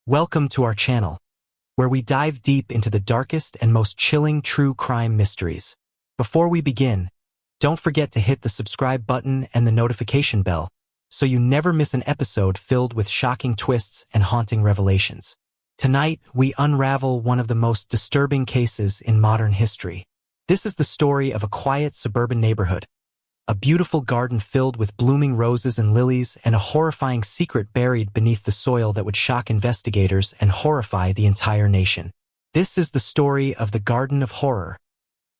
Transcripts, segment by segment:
Welcome to our channel, where we dive deep into the darkest and most chilling true crime mysteries. Before we begin, don't forget to hit the subscribe button and the notification bell, so you never miss an episode filled with shocking twists and haunting revelations. Tonight, we unravel one of the most disturbing cases in modern history. This is the story of a quiet suburban neighborhood, a beautiful garden filled with blooming roses and lilies, and a horrifying secret buried beneath the soil that would shock investigators and horrify the entire nation. This is the story of the Garden of Horror,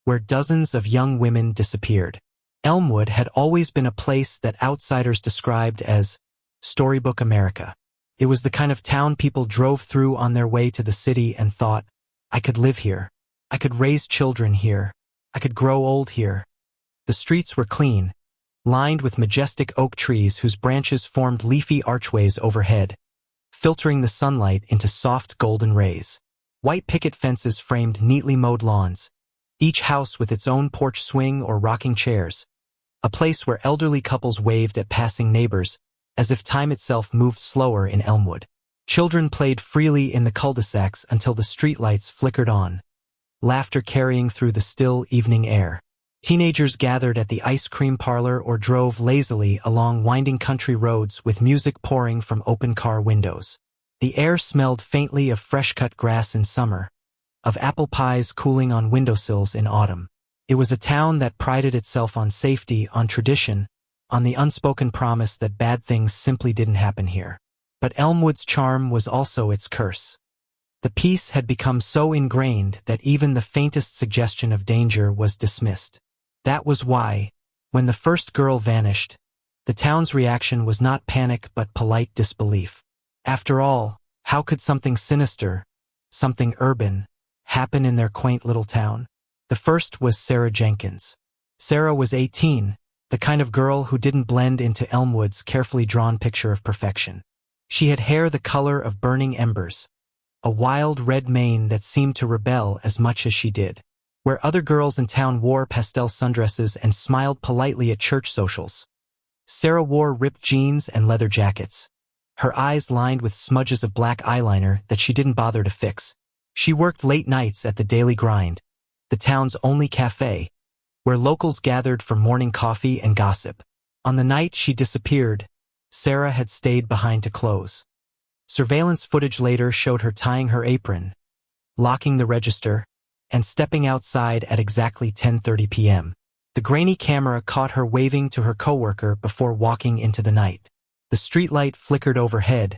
where dozens of young women disappeared. Elmwood had always been a place that outsiders described as Storybook America. It was the kind of town people drove through on their way to the city and thought, I could live here. I could raise children here. I could grow old here. The streets were clean, lined with majestic oak trees whose branches formed leafy archways overhead, filtering the sunlight into soft golden rays. White picket fences framed neatly mowed lawns, each house with its own porch swing or rocking chairs, a place where elderly couples waved at passing neighbors, as if time itself moved slower in Elmwood. Children played freely in the cul-de-sacs until the streetlights flickered on, laughter carrying through the still evening air. Teenagers gathered at the ice cream parlor or drove lazily along winding country roads with music pouring from open car windows. The air smelled faintly of fresh-cut grass in summer, of apple pies cooling on windowsills in autumn. It was a town that prided itself on safety, on tradition, on the unspoken promise that bad things simply didn't happen here. But Elmwood's charm was also its curse. The peace had become so ingrained that even the faintest suggestion of danger was dismissed. That was why, when the first girl vanished, the town's reaction was not panic but polite disbelief. After all, how could something sinister, something urban, happen in their quaint little town? The first was Sarah Jenkins. Sarah was 18, the kind of girl who didn't blend into Elmwood's carefully drawn picture of perfection. She had hair the color of burning embers, a wild red mane that seemed to rebel as much as she did. Where other girls in town wore pastel sundresses and smiled politely at church socials, Sarah wore ripped jeans and leather jackets, her eyes lined with smudges of black eyeliner that she didn't bother to fix. She worked late nights at the Daily Grind, the town's only cafe, where locals gathered for morning coffee and gossip. On the night she disappeared, Sarah had stayed behind to close. Surveillance footage later showed her tying her apron, locking the register, and stepping outside at exactly 10:30 p.m. The grainy camera caught her waving to her coworker before walking into the night. The streetlight flickered overhead,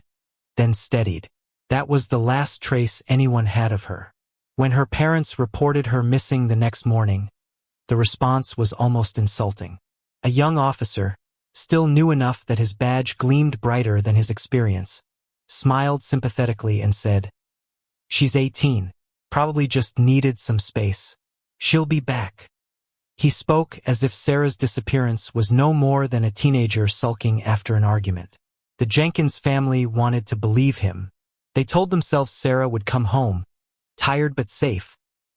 then steadied. That was the last trace anyone had of her. When her parents reported her missing the next morning, the response was almost insulting. A young officer, still new enough that his badge gleamed brighter than his experience, smiled sympathetically and said, "She's 18. Probably just needed some space. She'll be back." He spoke as if Sarah's disappearance was no more than a teenager sulking after an argument. The Jenkins family wanted to believe him. They told themselves Sarah would come home, tired but safe,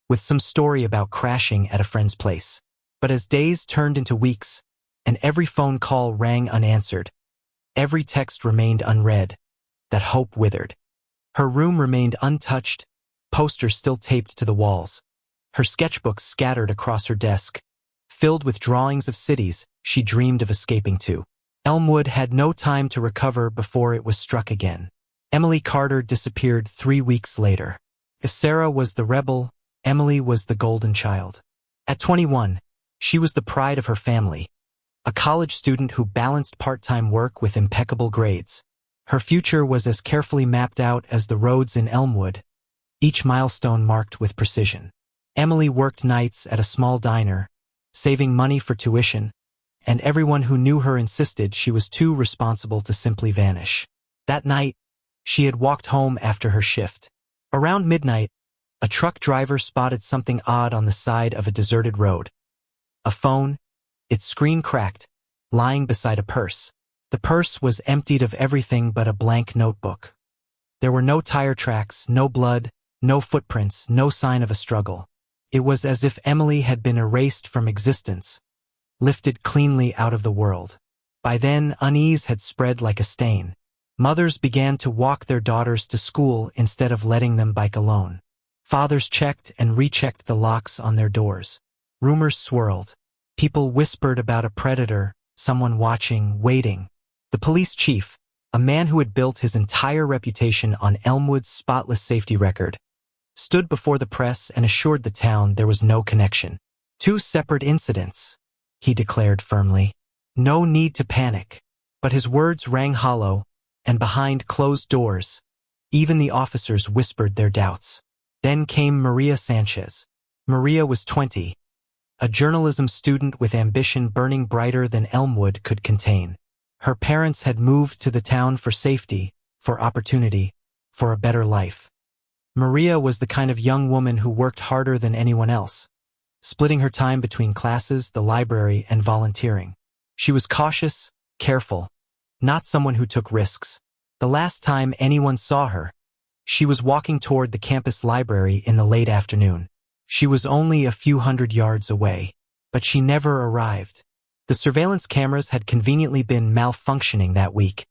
with some story about crashing at a friend's place. But as days turned into weeks, and every phone call rang unanswered, every text remained unread, that hope withered. Her room remained untouched, posters still taped to the walls, her sketchbooks scattered across her desk, filled with drawings of cities she dreamed of escaping to. Elmwood had no time to recover before it was struck again. Emily Carter disappeared 3 weeks later. If Sarah was the rebel, Emily was the golden child. At 21, she was the pride of her family, a college student who balanced part-time work with impeccable grades. Her future was as carefully mapped out as the roads in Elmwood, each milestone marked with precision. Emily worked nights at a small diner, saving money for tuition, and everyone who knew her insisted she was too responsible to simply vanish. That night, she had walked home after her shift. Around midnight, a truck driver spotted something odd on the side of a deserted road. A phone, its screen cracked, lying beside a purse. The purse was emptied of everything but a blank notebook. There were no tire tracks, no blood, no footprints, no sign of a struggle. It was as if Emily had been erased from existence, lifted cleanly out of the world. By then, unease had spread like a stain. Mothers began to walk their daughters to school instead of letting them bike alone. Fathers checked and rechecked the locks on their doors. Rumors swirled. People whispered about a predator, someone watching, waiting. The police chief, a man who had built his entire reputation on Elmwood's spotless safety record, stood before the press and assured the town there was no connection. Two separate incidents, he declared firmly. No need to panic. But his words rang hollow, and behind closed doors, even the officers whispered their doubts. Then came Maria Sanchez. Maria was 20, a journalism student with ambition burning brighter than Elmwood could contain. Her parents had moved to the town for safety, for opportunity, for a better life. Maria was the kind of young woman who worked harder than anyone else, splitting her time between classes, the library, and volunteering. She was cautious, careful, not someone who took risks. The last time anyone saw her, she was walking toward the campus library in the late afternoon. She was only a few hundred yards away, but she never arrived. The surveillance cameras had conveniently been malfunctioning that week,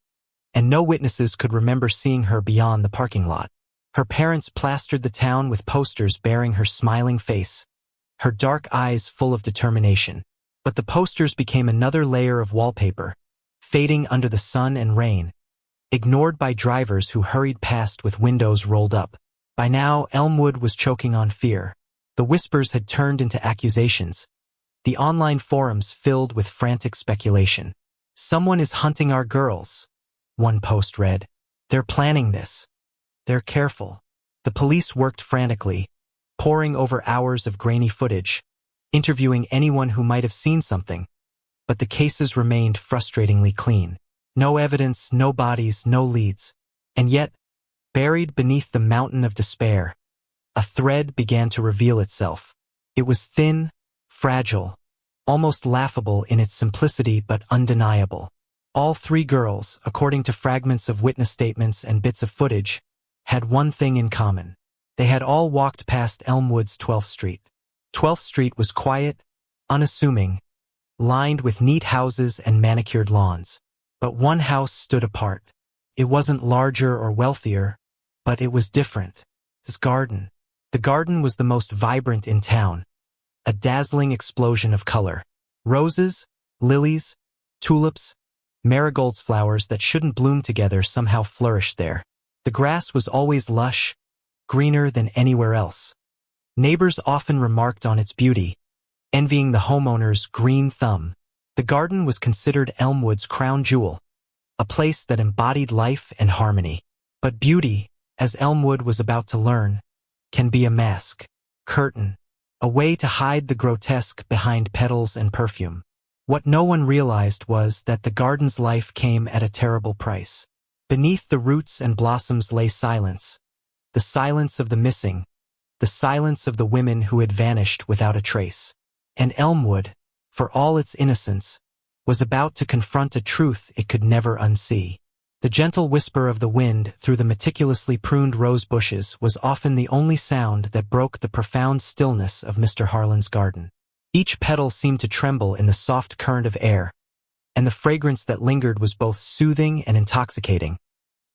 and no witnesses could remember seeing her beyond the parking lot. Her parents plastered the town with posters bearing her smiling face, her dark eyes full of determination. But the posters became another layer of wallpaper, fading under the sun and rain, ignored by drivers who hurried past with windows rolled up. By now, Elmwood was choking on fear. The whispers had turned into accusations, the online forums filled with frantic speculation. Someone is hunting our girls, one post read. They're planning this. They're careful. The police worked frantically, poring over hours of grainy footage, interviewing anyone who might have seen something, but the cases remained frustratingly clean. No evidence, no bodies, no leads. And yet, buried beneath the mountain of despair, a thread began to reveal itself. It was thin, fragile, almost laughable in its simplicity but undeniable. All three girls, according to fragments of witness statements and bits of footage, had one thing in common. They had all walked past Elmwood's 12th Street. 12th Street was quiet, unassuming, lined with neat houses and manicured lawns. But one house stood apart. It wasn't larger or wealthier, but it was different. This garden. The garden was the most vibrant in town, a dazzling explosion of color. Roses, lilies, tulips, marigolds, flowers that shouldn't bloom together somehow flourished there. The grass was always lush, greener than anywhere else. Neighbors often remarked on its beauty, envying the homeowner's green thumb. The garden was considered Elmwood's crown jewel, a place that embodied life and harmony. But beauty, as Elmwood was about to learn, can be a mask, curtain, a way to hide the grotesque behind petals and perfume. What no one realized was that the garden's life came at a terrible price. Beneath the roots and blossoms lay silence, the silence of the missing, the silence of the women who had vanished without a trace. And Elmwood, for all its innocence, was about to confront a truth it could never unsee. The gentle whisper of the wind through the meticulously pruned rose bushes was often the only sound that broke the profound stillness of Mr. Harlan's garden. Each petal seemed to tremble in the soft current of air, and the fragrance that lingered was both soothing and intoxicating,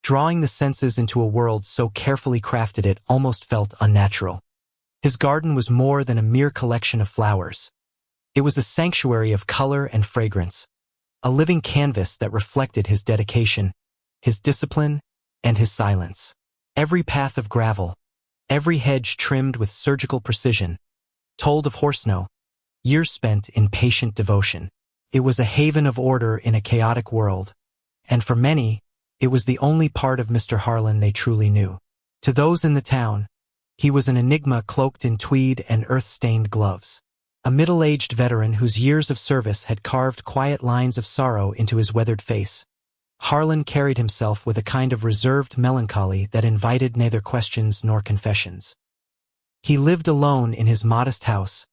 drawing the senses into a world so carefully crafted it almost felt unnatural. His garden was more than a mere collection of flowers. It was a sanctuary of color and fragrance, a living canvas that reflected his dedication, his discipline, and his silence. Every path of gravel, every hedge trimmed with surgical precision, told of Horsenow, years spent in patient devotion. It was a haven of order in a chaotic world, and for many, it was the only part of Mr. Harlan they truly knew. To those in the town, he was an enigma cloaked in tweed and earth-stained gloves. A middle-aged veteran whose years of service had carved quiet lines of sorrow into his weathered face. Harlan carried himself with a kind of reserved melancholy that invited neither questions nor confessions. He lived alone in his modest house,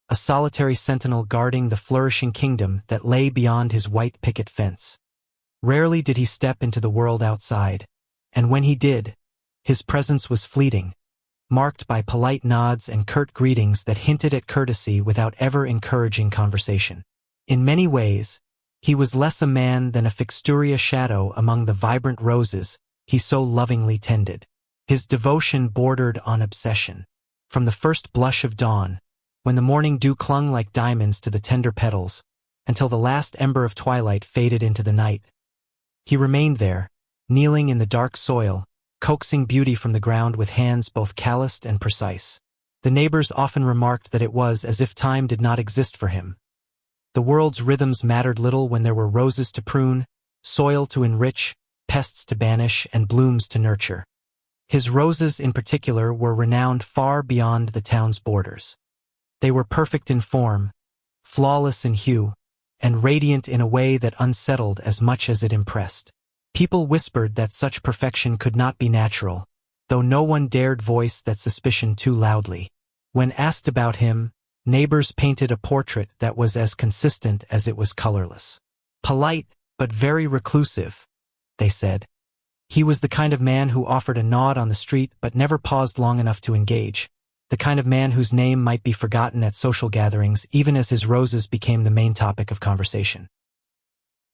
a solitary sentinel guarding the flourishing kingdom that lay beyond his white picket fence. Rarely did he step into the world outside, and when he did, his presence was fleeting, marked by polite nods and curt greetings that hinted at courtesy without ever encouraging conversation. In many ways, He was less a man than a fixturia shadow among the vibrant roses he so lovingly tended. His devotion bordered on obsession. From the first blush of dawn, when the morning dew clung like diamonds to the tender petals, until the last ember of twilight faded into the night, he remained there, kneeling in the dark soil, coaxing beauty from the ground with hands both calloused and precise. The neighbors often remarked that it was as if time did not exist for him. The world's rhythms mattered little when there were roses to prune, soil to enrich, pests to banish, and blooms to nurture. His roses in particular were renowned far beyond the town's borders. They were perfect in form, flawless in hue, and radiant in a way that unsettled as much as it impressed. People whispered that such perfection could not be natural, though no one dared voice that suspicion too loudly. When asked about him, neighbors painted a portrait that was as consistent as it was colorless. Polite, but very reclusive, they said. He was the kind of man who offered a nod on the street but never paused long enough to engage, the kind of man whose name might be forgotten at social gatherings even as his roses became the main topic of conversation.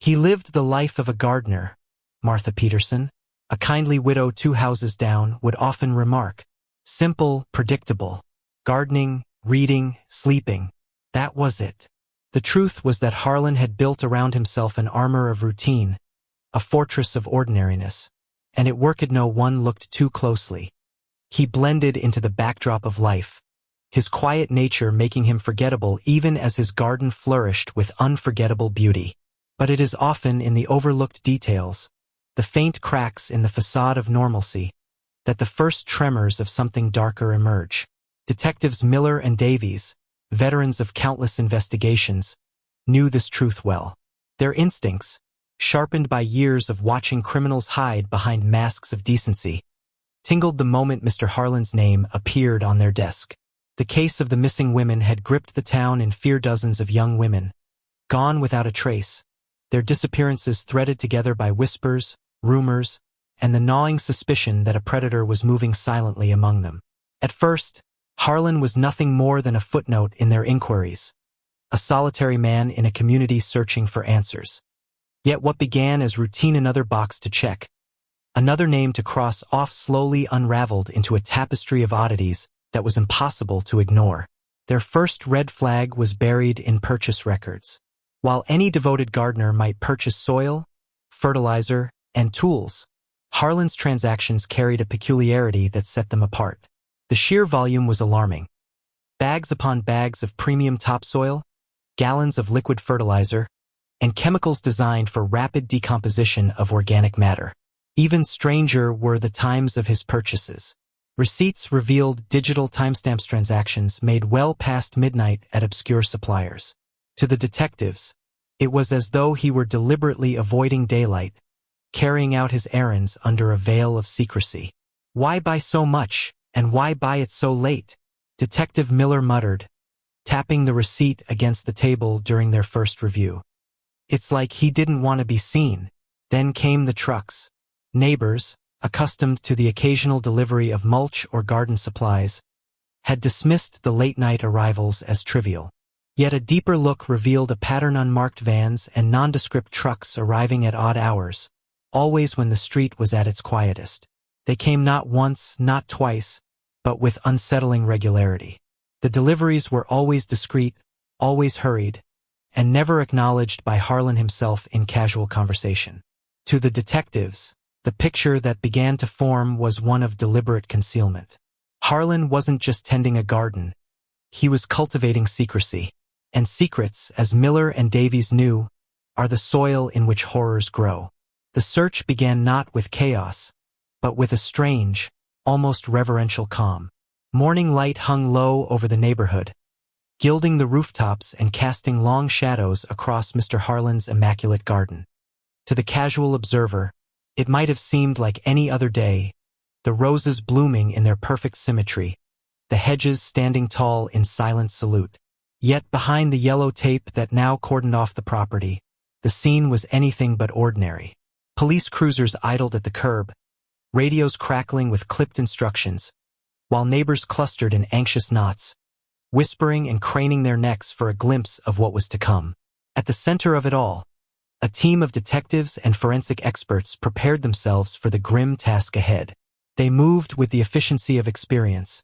He lived the life of a gardener, Martha Peterson, a kindly widow 2 houses down, would often remark. Simple, predictable. Gardening, reading, sleeping. That was it. The truth was that Harlan had built around himself an armor of routine, a fortress of ordinariness, and it worked no one looked too closely. He blended into the backdrop of life, his quiet nature making him forgettable even as his garden flourished with unforgettable beauty. But it is often in the overlooked details, the faint cracks in the facade of normalcy, that the first tremors of something darker emerge. Detectives Miller and Davies, veterans of countless investigations, knew this truth well. Their instincts, sharpened by years of watching criminals hide behind masks of decency, tingled the moment Mr. Harlan's name appeared on their desk. The case of the missing women had gripped the town in fear. Dozens of young women, gone without a trace, their disappearances threaded together by whispers, rumors, and the gnawing suspicion that a predator was moving silently among them. At first, Harlan was nothing more than a footnote in their inquiries, a solitary man in a community searching for answers. Yet what began as routine, another box to check, another name to cross off, slowly unraveled into a tapestry of oddities that was impossible to ignore. Their first red flag was buried in purchase records. While any devoted gardener might purchase soil, fertilizer, and tools, Harlan's transactions carried a peculiarity that set them apart. The sheer volume was alarming. Bags upon bags of premium topsoil, gallons of liquid fertilizer, and chemicals designed for rapid decomposition of organic matter. Even stranger were the times of his purchases. Receipts revealed digital timestamps, transactions made well past midnight at obscure suppliers. To the detectives, it was as though he were deliberately avoiding daylight, carrying out his errands under a veil of secrecy. Why buy so much, and why buy it so late? Detective Miller muttered, tapping the receipt against the table during their first review. It's like he didn't want to be seen. Then came the trucks. Neighbors, accustomed to the occasional delivery of mulch or garden supplies, had dismissed the late-night arrivals as trivial. Yet a deeper look revealed a pattern: unmarked vans and nondescript trucks arriving at odd hours, always when the street was at its quietest. They came not once, not twice, but with unsettling regularity. The deliveries were always discreet, always hurried, and never acknowledged by Harlan himself in casual conversation. To the detectives, the picture that began to form was one of deliberate concealment. Harlan wasn't just tending a garden, he was cultivating secrecy. And secrets, as Miller and Davies knew, are the soil in which horrors grow. The search began not with chaos, but with a strange, almost reverential calm. Morning light hung low over the neighborhood, gilding the rooftops and casting long shadows across Mr. Harlan's immaculate garden. To the casual observer, it might have seemed like any other day, the roses blooming in their perfect symmetry, the hedges standing tall in silent salute. Yet behind the yellow tape that now cordoned off the property, the scene was anything but ordinary. Police cruisers idled at the curb, radios crackling with clipped instructions, while neighbors clustered in anxious knots, whispering and craning their necks for a glimpse of what was to come. At the center of it all, A team of detectives and forensic experts prepared themselves for the grim task ahead. They moved with the efficiency of experience,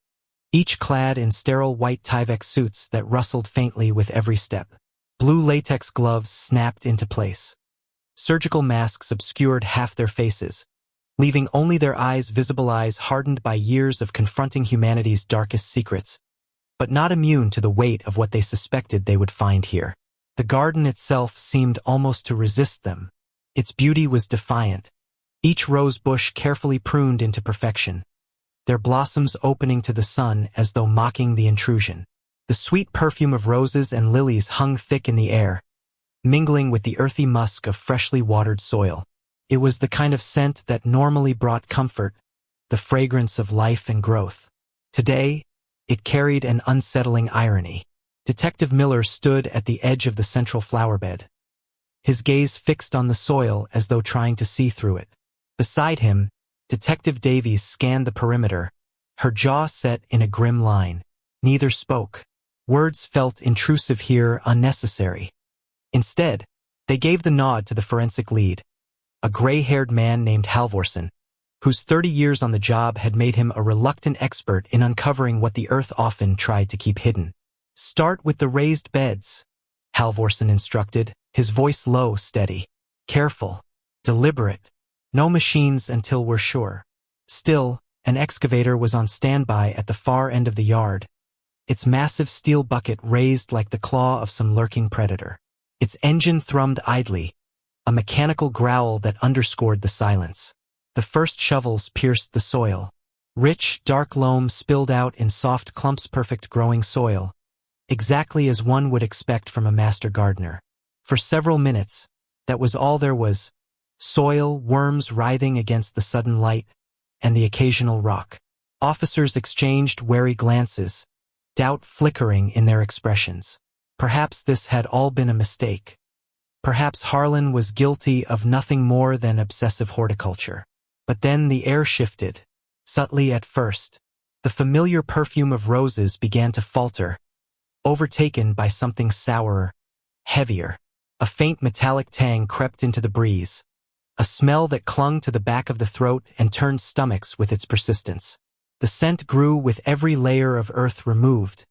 each clad in sterile white Tyvek suits that rustled faintly with every step. Blue latex gloves snapped into place. Surgical masks obscured half their faces, leaving only their eyes visible, eyes hardened by years of confronting humanity's darkest secrets, but not immune to the weight of what they suspected they would find here. The garden itself seemed almost to resist them. Its beauty was defiant, each rose bush carefully pruned into perfection, their blossoms opening to the sun as though mocking the intrusion. The sweet perfume of roses and lilies hung thick in the air, mingling with the earthy musk of freshly watered soil. It was the kind of scent that normally brought comfort, the fragrance of life and growth. Today, it carried an unsettling irony. Detective Miller stood at the edge of the central flowerbed, his gaze fixed on the soil as though trying to see through it. Beside him, Detective Davies scanned the perimeter, her jaw set in a grim line. Neither spoke. Words felt intrusive here, unnecessary. Instead, they gave the nod to the forensic lead, a gray-haired man named Halvorsen, whose 30 years on the job had made him a reluctant expert in uncovering what the earth often tried to keep hidden. "Start with the raised beds," Halvorsen instructed, his voice low, steady. "Careful, deliberate, no machines until we're sure." Still, an excavator was on standby at the far end of the yard, its massive steel bucket raised like the claw of some lurking predator. Its engine thrummed idly, a mechanical growl that underscored the silence. The first shovels pierced the soil. Rich, dark loam spilled out in soft clumps, perfect growing soil, exactly as one would expect from a master gardener. For several minutes, that was all there was: soil, worms writhing against the sudden light, and the occasional rock. Officers exchanged wary glances, doubt flickering in their expressions. Perhaps this had all been a mistake. Perhaps Harlan was guilty of nothing more than obsessive horticulture. But then the air shifted, subtly at first. The familiar perfume of roses began to falter, overtaken by something sourer, heavier. A faint metallic tang crept into the breeze, a smell that clung to the back of the throat and turned stomachs with its persistence. The scent grew with every layer of earth removed,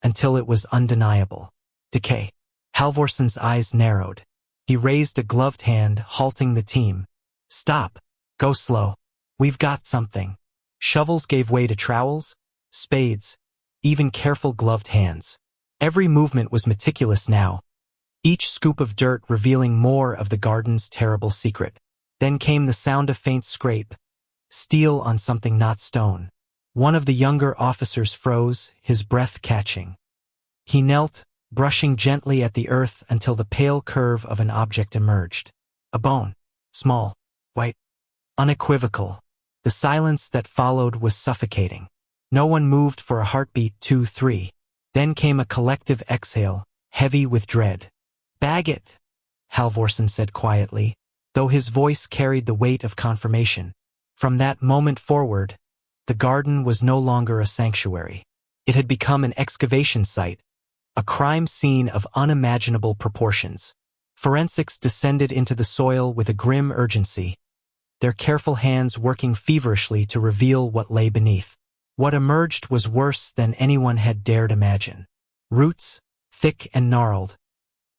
until it was undeniable. Decay. Halvorsen's eyes narrowed. He raised a gloved hand, halting the team. "Stop. Go slow. We've got something." Shovels gave way to trowels, spades, even careful gloved hands. Every movement was meticulous now, each scoop of dirt revealing more of the garden's terrible secret. Then came the sound of faint scrape, steel on something not stone. One of the younger officers froze, his breath catching. He knelt, brushing gently at the earth until the pale curve of an object emerged. A bone. Small, white, unequivocal. The silence that followed was suffocating. No one moved for a heartbeat, 2, 3. Then came a collective exhale, heavy with dread. "Bag it," Halvorsen said quietly, though his voice carried the weight of confirmation. From that moment forward, the garden was no longer a sanctuary. It had become an excavation site, a crime scene of unimaginable proportions. Forensics descended into the soil with a grim urgency, their careful hands working feverishly to reveal what lay beneath. What emerged was worse than anyone had dared imagine. Roots, thick and gnarled,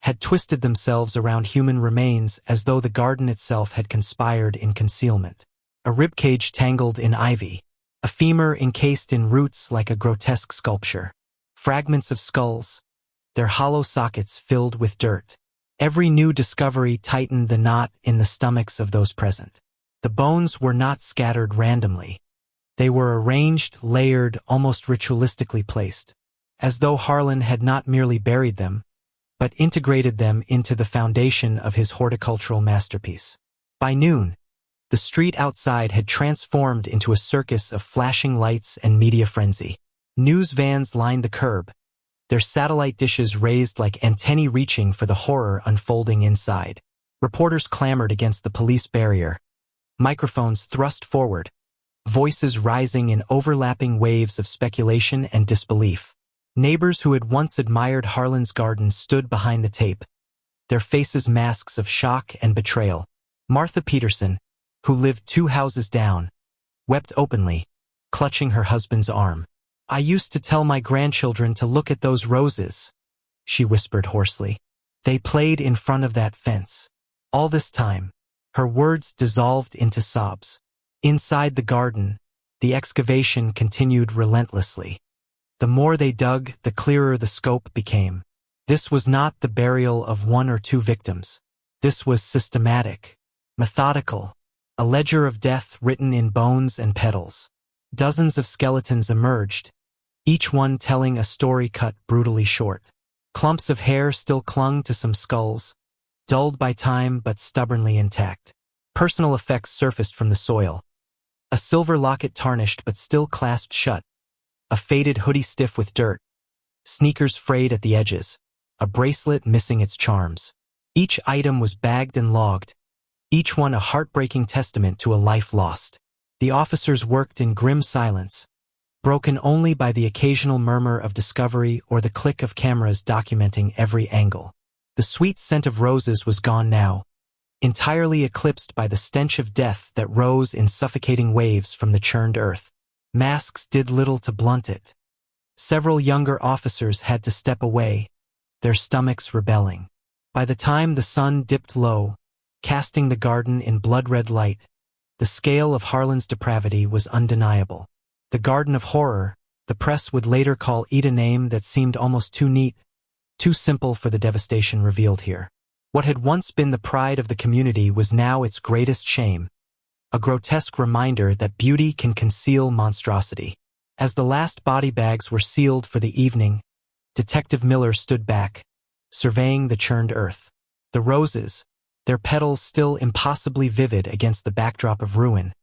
had twisted themselves around human remains as though the garden itself had conspired in concealment. A ribcage tangled in ivy, a femur encased in roots like a grotesque sculpture. Fragments of skulls, their hollow sockets filled with dirt. Every new discovery tightened the knot in the stomachs of those present. The bones were not scattered randomly. They were arranged, layered, almost ritualistically placed, as though Harlan had not merely buried them, but integrated them into the foundation of his horticultural masterpiece. By noon, the street outside had transformed into a circus of flashing lights and media frenzy. News vans lined the curb, their satellite dishes raised like antennae reaching for the horror unfolding inside. Reporters clamored against the police barrier, microphones thrust forward, voices rising in overlapping waves of speculation and disbelief. Neighbors who had once admired Harlan's garden stood behind the tape, their faces masks of shock and betrayal. Martha Peterson, who lived 2 houses down, wept openly, clutching her husband's arm. "I used to tell my grandchildren to look at those roses," she whispered hoarsely. "They played in front of that fence." All this time, her words dissolved into sobs. Inside the garden, the excavation continued relentlessly. The more they dug, the clearer the scope became. This was not the burial of 1 or 2 victims. This was systematic, methodical, a ledger of death written in bones and petals. Dozens of skeletons emerged, each one telling a story cut brutally short. Clumps of hair still clung to some skulls, dulled by time but stubbornly intact. Personal effects surfaced from the soil. A silver locket tarnished but still clasped shut, a faded hoodie stiff with dirt, sneakers frayed at the edges, a bracelet missing its charms. Each item was bagged and logged, each one a heartbreaking testament to a life lost. The officers worked in grim silence, broken only by the occasional murmur of discovery or the click of cameras documenting every angle. The sweet scent of roses was gone now, entirely eclipsed by the stench of death that rose in suffocating waves from the churned earth. Masks did little to blunt it. Several younger officers had to step away, their stomachs rebelling. By the time the sun dipped low, casting the garden in blood-red light, the scale of Harlan's depravity was undeniable. The Garden of Horror, the press would later call it a name that seemed almost too neat, too simple for the devastation revealed here. What had once been the pride of the community was now its greatest shame, a grotesque reminder that beauty can conceal monstrosity. As the last body bags were sealed for the evening, Detective Miller stood back, surveying the churned earth. The roses, their petals still impossibly vivid against the backdrop of ruin,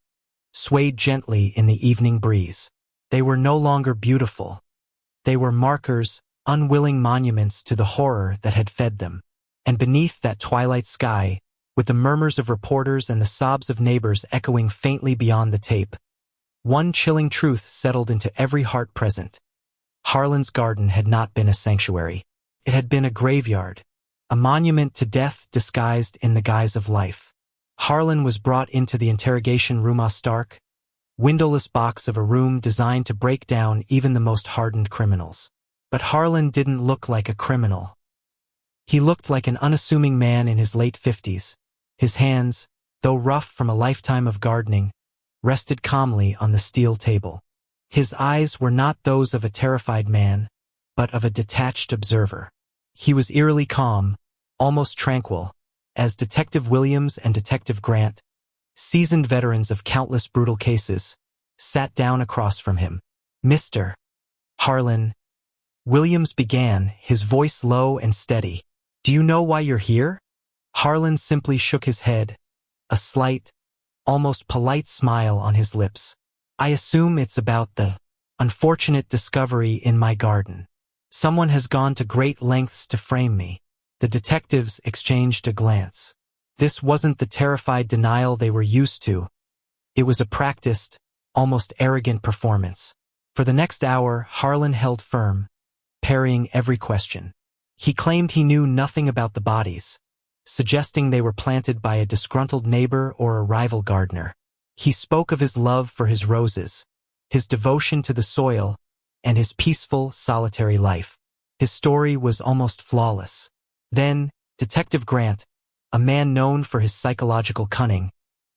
swayed gently in the evening breeze. They were no longer beautiful. They were markers, unwilling monuments to the horror that had fed them. And beneath that twilight sky, with the murmurs of reporters and the sobs of neighbors echoing faintly beyond the tape, one chilling truth settled into every heart present. Harlan's garden had not been a sanctuary. It had been a graveyard, a monument to death disguised in the guise of life. Harlan was brought into the interrogation room, a stark, windowless box of a room designed to break down even the most hardened criminals. But Harlan didn't look like a criminal. He looked like an unassuming man in his late 50s. His hands, though rough from a lifetime of gardening, rested calmly on the steel table. His eyes were not those of a terrified man, but of a detached observer. He was eerily calm, almost tranquil, as Detective Williams and Detective Grant, seasoned veterans of countless brutal cases, sat down across from him. "Mr. Harlan," Williams began, his voice low and steady. "Do you know why you're here?" Harlan simply shook his head, a slight, almost polite smile on his lips. "I assume it's about the unfortunate discovery in my garden. Someone has gone to great lengths to frame me." The detectives exchanged a glance. This wasn't the terrified denial they were used to. It was a practiced, almost arrogant performance. For the next hour, Harlan held firm, parrying every question. He claimed he knew nothing about the bodies, suggesting they were planted by a disgruntled neighbor or a rival gardener. He spoke of his love for his roses, his devotion to the soil, and his peaceful, solitary life. His story was almost flawless. Then, Detective Grant, a man known for his psychological cunning,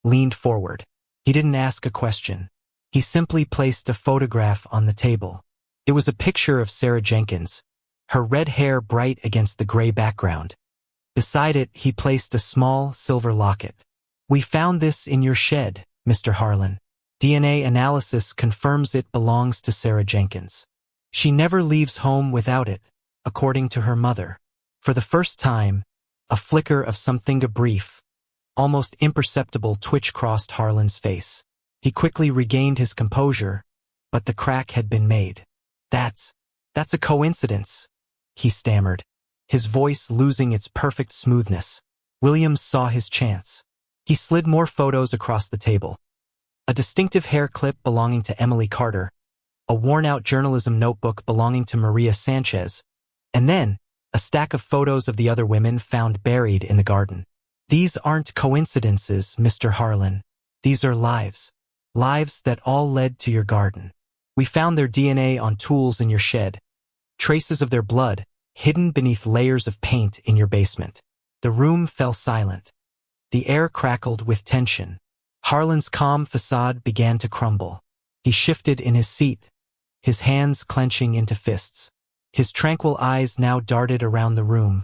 leaned forward. He didn't ask a question. He simply placed a photograph on the table. It was a picture of Sarah Jenkins, her red hair bright against the gray background. Beside it, he placed a small silver locket. "We found this in your shed, Mr. Harlan. DNA analysis confirms it belongs to Sarah Jenkins. She never leaves home without it, according to her mother." For the first time, a flicker of something brief, almost imperceptible twitch crossed Harlan's face. He quickly regained his composure, but the crack had been made. That's a coincidence," he stammered, his voice losing its perfect smoothness. Williams saw his chance. He slid more photos across the table. A distinctive hair clip belonging to Emily Carter, a worn-out journalism notebook belonging to Maria Sanchez, and then a stack of photos of the other women found buried in the garden. These aren't coincidences, Mr. Harlan. These are lives. Lives that all led to your garden. We found their DNA on tools in your shed, traces of their blood hidden beneath layers of paint in your basement. The room fell silent. The air crackled with tension. Harlan's calm facade began to crumble. He shifted in his seat, his hands clenching into fists. His tranquil eyes now darted around the room,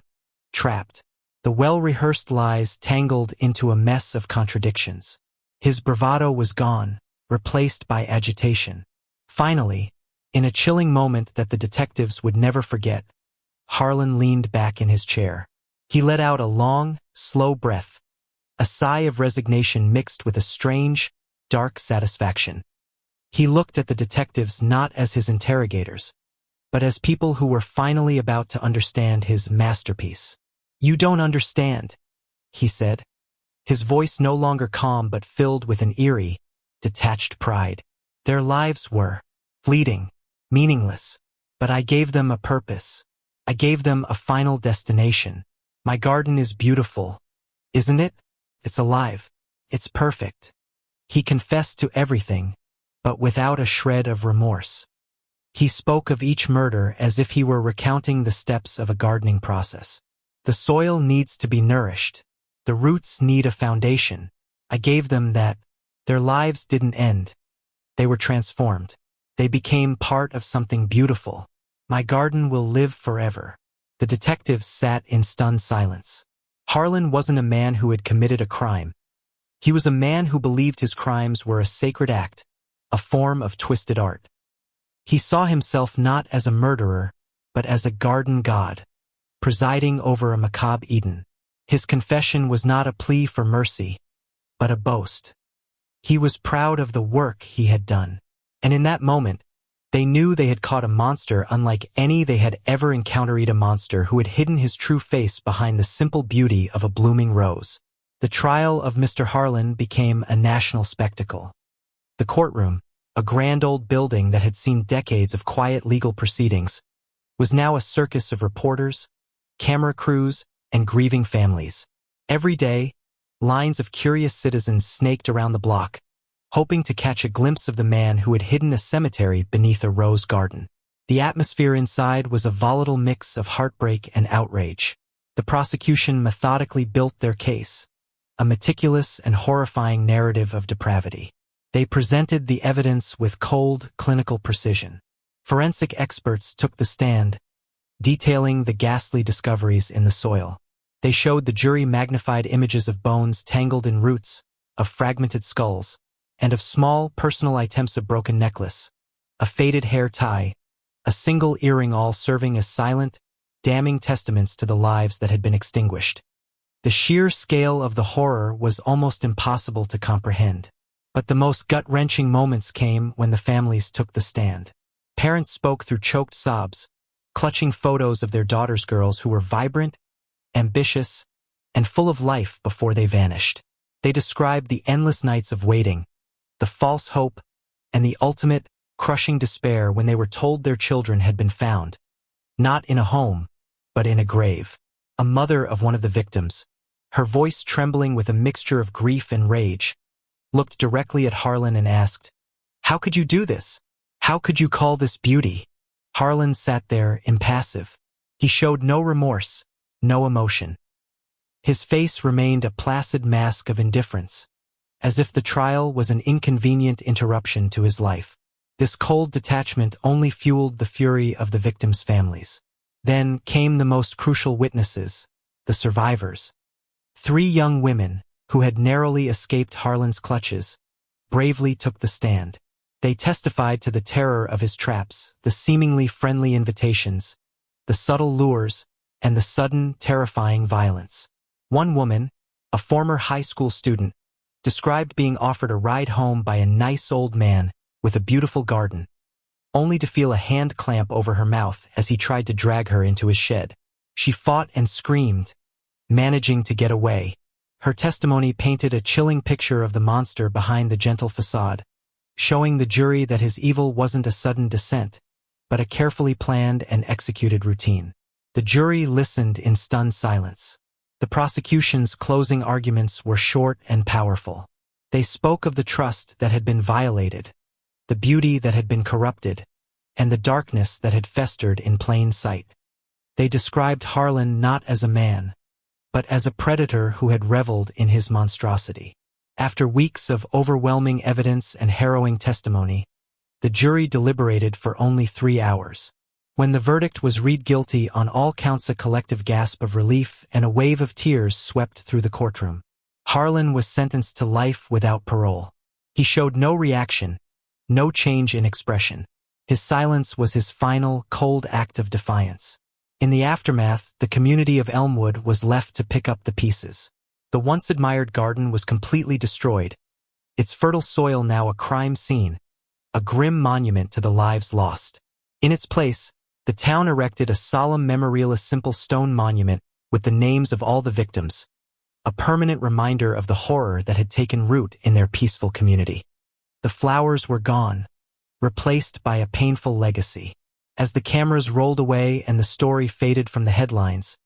trapped. The well-rehearsed lies tangled into a mess of contradictions. His bravado was gone, replaced by agitation. Finally, in a chilling moment that the detectives would never forget, Harlan leaned back in his chair. He let out a long, slow breath, a sigh of resignation mixed with a strange, dark satisfaction. He looked at the detectives not as his interrogators, but as people who were finally about to understand his masterpiece. "You don't understand," he said, his voice no longer calm but filled with an eerie, detached pride. "Their lives were fleeting, meaningless, but I gave them a purpose. I gave them a final destination. My garden is beautiful, isn't it? It's alive. It's perfect." He confessed to everything, but without a shred of remorse. He spoke of each murder as if he were recounting the steps of a gardening process. The soil needs to be nourished. The roots need a foundation. I gave them that. Their lives didn't end. They were transformed. They became part of something beautiful. My garden will live forever. The detectives sat in stunned silence. Harlan wasn't a man who had committed a crime. He was a man who believed his crimes were a sacred act, a form of twisted art. He saw himself not as a murderer, but as a garden god, presiding over a macabre Eden. His confession was not a plea for mercy, but a boast. He was proud of the work he had done. And in that moment, they knew they had caught a monster unlike any they had ever encountered, a monster who had hidden his true face behind the simple beauty of a blooming rose. The trial of Mr. Harlan became a national spectacle. The courtroom, a grand old building that had seen decades of quiet legal proceedings, was now a circus of reporters, camera crews, and grieving families. Every day, lines of curious citizens snaked around the block, hoping to catch a glimpse of the man who had hidden a cemetery beneath a rose garden. The atmosphere inside was a volatile mix of heartbreak and outrage. The prosecution methodically built their case, a meticulous and horrifying narrative of depravity. They presented the evidence with cold, clinical precision. Forensic experts took the stand, detailing the ghastly discoveries in the soil. They showed the jury magnified images of bones tangled in roots, of fragmented skulls, and of small, personal items: a broken necklace, a faded hair tie, a single earring, all serving as silent, damning testaments to the lives that had been extinguished. The sheer scale of the horror was almost impossible to comprehend. But the most gut-wrenching moments came when the families took the stand. Parents spoke through choked sobs, clutching photos of their daughters, girls who were vibrant, ambitious, and full of life before they vanished. They described the endless nights of waiting, the false hope, and the ultimate, crushing despair when they were told their children had been found, not in a home, but in a grave. A mother of one of the victims, her voice trembling with a mixture of grief and rage, looked directly at Harlan and asked, "How could you do this? How could you call this beauty?" Harlan sat there, impassive. He showed no remorse, no emotion. His face remained a placid mask of indifference, as if the trial was an inconvenient interruption to his life. This cold detachment only fueled the fury of the victims' families. Then came the most crucial witnesses, the survivors. 3 young women, who had narrowly escaped Harlan's clutches, bravely took the stand. They testified to the terror of his traps, the seemingly friendly invitations, the subtle lures, and the sudden, terrifying violence. One woman, a former high school student, described being offered a ride home by a nice old man with a beautiful garden, only to feel a hand clamp over her mouth as he tried to drag her into his shed. She fought and screamed, managing to get away. Her testimony painted a chilling picture of the monster behind the gentle facade, showing the jury that his evil wasn't a sudden descent, but a carefully planned and executed routine. The jury listened in stunned silence. The prosecution's closing arguments were short and powerful. They spoke of the trust that had been violated, the beauty that had been corrupted, and the darkness that had festered in plain sight. They described Harlan not as a man, but as a predator who had reveled in his monstrosity. After weeks of overwhelming evidence and harrowing testimony, the jury deliberated for only 3 hours. When the verdict was read guilty on all counts, a collective gasp of relief and a wave of tears swept through the courtroom. Harlan was sentenced to life without parole. He showed no reaction, no change in expression. His silence was his final, cold act of defiance. In the aftermath, the community of Elmwood was left to pick up the pieces. The once-admired garden was completely destroyed, its fertile soil now a crime scene, a grim monument to the lives lost. In its place, the town erected a solemn memorial, a simple stone monument with the names of all the victims, a permanent reminder of the horror that had taken root in their peaceful community. The flowers were gone, replaced by a painful legacy. As the cameras rolled away and the story faded from the headlines,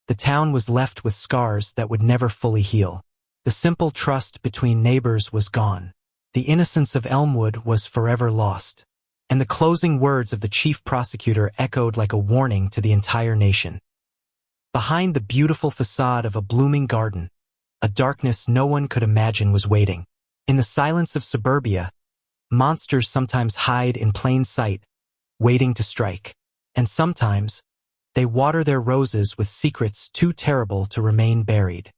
the town was left with scars that would never fully heal. The simple trust between neighbors was gone. The innocence of Elmwood was forever lost. And the closing words of the chief prosecutor echoed like a warning to the entire nation. Behind the beautiful facade of a blooming garden, a darkness no one could imagine was waiting. In the silence of suburbia, monsters sometimes hide in plain sight, waiting to strike. And sometimes, they water their roses with secrets too terrible to remain buried.